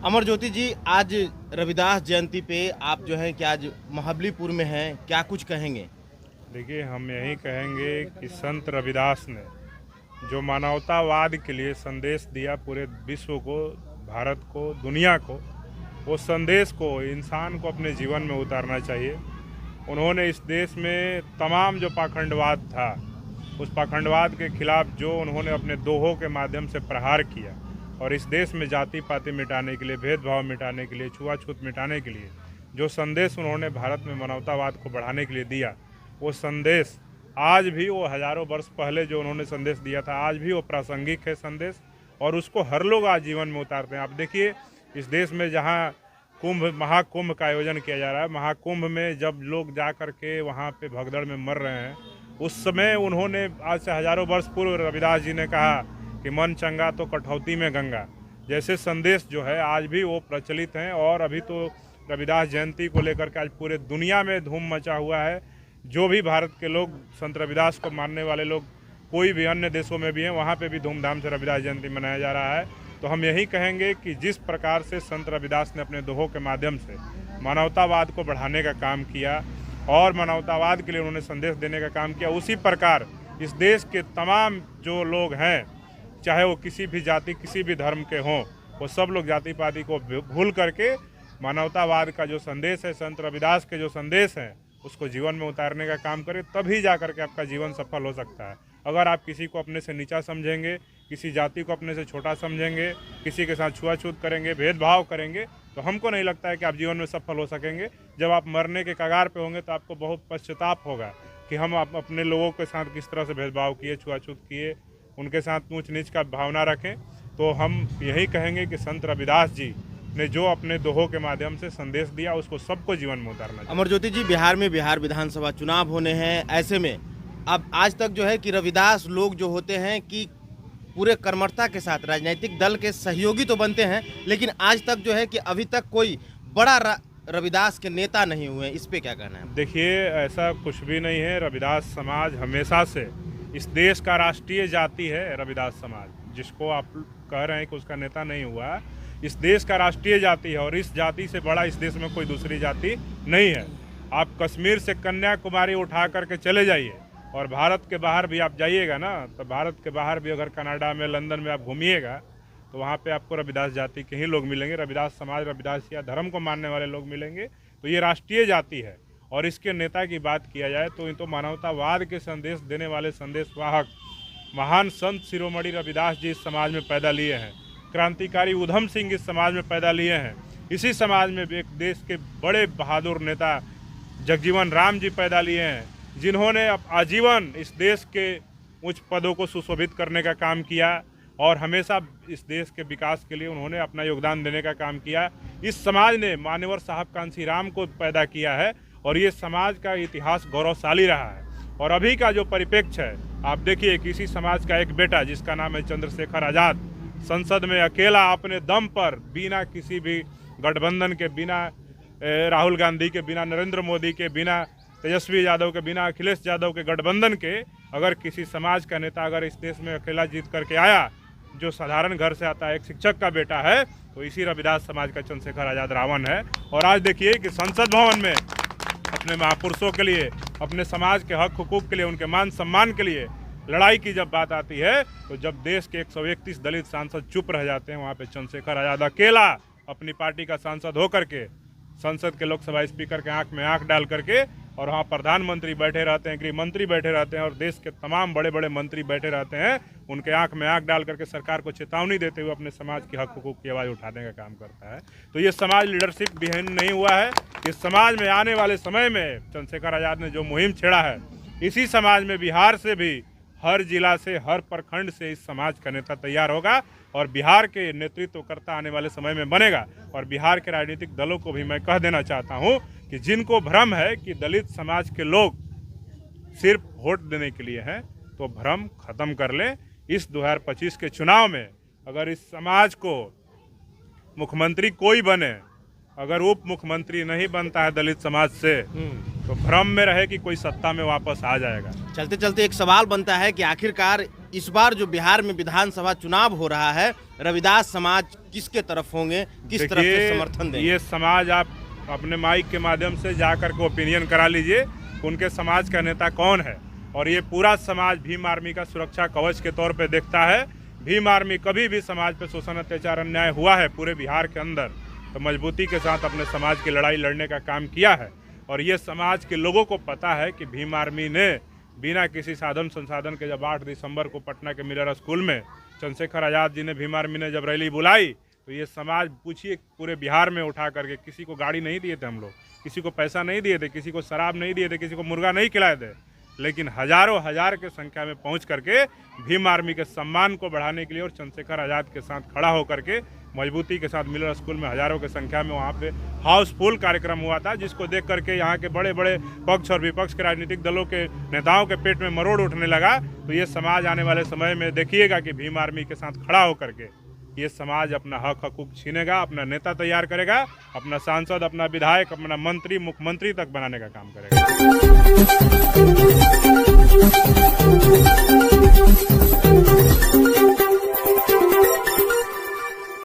अमर ज्योति जी, आज रविदास जयंती पे आप जो है कि आज महाबलीपुर में हैं, क्या कुछ कहेंगे? देखिए, हम यही कहेंगे कि संत रविदास ने जो मानवतावाद के लिए संदेश दिया पूरे विश्व को, भारत को, दुनिया को, वो संदेश को इंसान को अपने जीवन में उतारना चाहिए। उन्होंने इस देश में तमाम जो पाखंडवाद था, उस पाखंडवाद के खिलाफ जो उन्होंने अपने दोहों के माध्यम से प्रहार किया और इस देश में जाति पाति मिटाने के लिए, भेदभाव मिटाने के लिए, छुआछूत मिटाने के लिए जो संदेश उन्होंने भारत में मानवतावाद को बढ़ाने के लिए दिया, वो संदेश आज भी, वो हजारों वर्ष पहले जो उन्होंने संदेश दिया था, आज भी वो प्रासंगिक है संदेश, और उसको हर लोग आज जीवन में उतारते हैं। आप देखिए, इस देश में जहाँ महाकुंभ का आयोजन किया जा रहा है, महाकुंभ में जब लोग जा कर के वहाँ पे भगदड़ में मर रहे हैं, उस समय उन्होंने, आज से हजारों वर्ष पूर्व रविदास जी ने कहा कि मन चंगा तो कठौती में गंगा, जैसे संदेश जो है आज भी वो प्रचलित हैं। और अभी तो रविदास जयंती को लेकर के आज पूरे दुनिया में धूम मचा हुआ है। जो भी भारत के लोग, संत रविदास को मानने वाले लोग कोई भी अन्य देशों में भी हैं, वहाँ पे भी धूमधाम से रविदास जयंती मनाया जा रहा है। तो हम यही कहेंगे कि जिस प्रकार से संत रविदास ने अपने दोहों के माध्यम से मानवतावाद को बढ़ाने का काम किया और मानवतावाद के लिए उन्होंने संदेश देने का काम किया, उसी प्रकार इस देश के तमाम जो लोग हैं, चाहे वो किसी भी जाति, किसी भी धर्म के हों, वो सब लोग जाति पाति को भूल करके मानवतावाद का जो संदेश है, संत रविदास के जो संदेश हैं, उसको जीवन में उतारने का काम करें, तभी जा करके आपका जीवन सफल हो सकता है। अगर आप किसी को अपने से नीचा समझेंगे, किसी जाति को अपने से छोटा समझेंगे, किसी के साथ छुआछूत करेंगे, भेदभाव करेंगे, तो हमको नहीं लगता है कि आप जीवन में सफल हो सकेंगे। जब आप मरने के कगार पे होंगे तो आपको बहुत पश्चाताप होगा कि हम अपने लोगों के साथ किस तरह से भेदभाव किए, छुआछूत किए, उनके साथ ऊंच नीच का भावना रखें। तो हम यही कहेंगे कि संत रविदास जी ने जो अपने दोहों के माध्यम से संदेश दिया, उसको सबको जीवन में उतारना चाहिए। अमर ज्योति जी, बिहार में बिहार विधानसभा चुनाव होने हैं, ऐसे में अब आज तक जो है कि रविदास लोग जो होते हैं कि पूरे कर्मठता के साथ राजनीतिक दल के सहयोगी तो बनते हैं, लेकिन आज तक जो है कि अभी तक कोई बड़ा रविदास के नेता नहीं हुए, इस पे क्या कहना है? देखिए, ऐसा कुछ भी नहीं है। रविदास समाज हमेशा से इस देश का राष्ट्रीय जाति है। रविदास समाज, जिसको आप कह रहे हैं कि उसका नेता नहीं हुआ, इस देश का राष्ट्रीय जाति है और इस जाति से बड़ा इस देश में कोई दूसरी जाति नहीं है। आप कश्मीर से कन्याकुमारी उठा करके चले जाइए और भारत के बाहर भी आप जाइएगा ना, तो भारत के बाहर भी अगर कनाडा में, लंदन में आप घूमिएगा तो वहाँ पे आपको रविदास जाति के ही लोग मिलेंगे, रविदास समाज, रविदास या धर्म को मानने वाले लोग मिलेंगे। तो ये राष्ट्रीय जाति है। और इसके नेता की बात किया जाए तो ये तो मानवतावाद के संदेश देने वाले संदेशवाहक महान संत शिरोमणि रविदास जी इस समाज में पैदा लिए हैं। क्रांतिकारी उधम सिंह इस समाज में पैदा लिए हैं। इसी समाज में एक देश के बड़े बहादुर नेता जगजीवन राम जी पैदा लिए हैं, जिन्होंने आजीवन इस देश के उच्च पदों को सुशोभित करने का काम किया और हमेशा इस देश के विकास के लिए उन्होंने अपना योगदान देने का काम किया। इस समाज ने मान्यवर साहब कांसी राम को पैदा किया है और ये समाज का इतिहास गौरवशाली रहा है। और अभी का जो परिप्रेक्ष्य है, आप देखिए, किसी समाज का एक बेटा जिसका नाम है चंद्रशेखर आज़ाद, संसद में अकेला अपने दम पर, बिना किसी भी गठबंधन के, बिना राहुल गांधी के, बिना नरेंद्र मोदी के, बिना तेजस्वी यादव के, बिना अखिलेश यादव के गठबंधन के, अगर किसी समाज का नेता अगर इस देश में अकेला जीत करके आया, जो साधारण घर से आता है, एक शिक्षक का बेटा है, तो इसी रविदास समाज का चंद्रशेखर आज़ाद रावण है। और आज देखिए कि संसद भवन में अपने महापुरुषों के लिए, अपने समाज के हक हुकूक के लिए, उनके मान सम्मान के लिए लड़ाई की जब बात आती है, तो जब देश के 131 दलित सांसद चुप रह जाते हैं, वहाँ पे चंद्रशेखर आज़ाद अकेला अपनी पार्टी का सांसद होकर के संसद के लोकसभा स्पीकर के आंख में आंख डाल करके, और वहाँ प्रधानमंत्री बैठे रहते हैं, गृह मंत्री बैठे रहते हैं और देश के तमाम बड़े बड़े मंत्री बैठे रहते हैं, उनके आंख में आंख डाल करके सरकार को चेतावनी देते हुए अपने समाज के हक हुकूक की आवाज़ उठाने का काम करता है। तो ये समाज लीडरशिप विहीन नहीं हुआ है। इस समाज में आने वाले समय में चंद्रशेखर आज़ाद ने जो मुहिम छेड़ा है, इसी समाज में बिहार से भी, हर जिला से, हर प्रखंड से इस समाज का नेता तैयार होगा और बिहार के नेतृत्वकर्ता आने वाले समय में बनेगा। और बिहार के राजनीतिक दलों को भी मैं कह देना चाहता हूं कि जिनको भ्रम है कि दलित समाज के लोग सिर्फ वोट देने के लिए हैं, तो भ्रम खत्म कर लें। इस 2025 के चुनाव में अगर इस समाज को मुख्यमंत्री कोई बने, अगर उप मुख्यमंत्री नहीं बनता है दलित समाज से, तो भ्रम में रहे कि कोई सत्ता में वापस आ जाएगा। चलते चलते एक सवाल बनता है कि आखिरकार इस बार जो बिहार में विधानसभा चुनाव हो रहा है, रविदास समाज किसके तरफ होंगे, किस तरफ से समर्थन देंगे? ये समाज आप अपने माइक के माध्यम से जाकर के ओपिनियन करा लीजिए कि उनके समाज का नेता कौन है। और ये पूरा समाज भीम आर्मी का सुरक्षा कवच के तौर पे देखता है। भीम आर्मी कभी भी समाज पे शोषण अत्याचार अन्याय हुआ है पूरे बिहार के अंदर तो मजबूती के साथ अपने समाज की लड़ाई लड़ने का काम किया है। और ये समाज के लोगों को पता है कि भीम आर्मी ने बिना किसी साधन संसाधन के जब 8 दिसंबर को पटना के मिलर स्कूल में चंद्रशेखर आज़ाद जी ने भीम आर्मी ने जब रैली बुलाई तो ये समाज पूछिए पूरे बिहार में उठा करके, किसी को गाड़ी नहीं दिए थे हम लोग, किसी को पैसा नहीं दिए थे, किसी को शराब नहीं दिए थे, किसी को मुर्गा नहीं खिलाए थे, लेकिन हजारों हजार के संख्या में पहुंच करके भीम आर्मी के सम्मान को बढ़ाने के लिए और चंद्रशेखर आज़ाद के साथ खड़ा होकर के मजबूती के साथ मिलर स्कूल में हजारों की संख्या में वहाँ पे हाउसफुल कार्यक्रम हुआ था, जिसको देख करके यहाँ के बड़े बड़े पक्ष और विपक्ष के राजनीतिक दलों के नेताओं के पेट में मरोड़ उठने लगा। तो ये समाज आने वाले समय में देखिएगा कि भीम आर्मी के साथ खड़ा होकर के ये समाज अपना हक हकूक छीनेगा, अपना नेता तैयार करेगा, अपना सांसद, अपना विधायक, अपना मंत्री, मुख्यमंत्री तक बनाने का काम करेगा।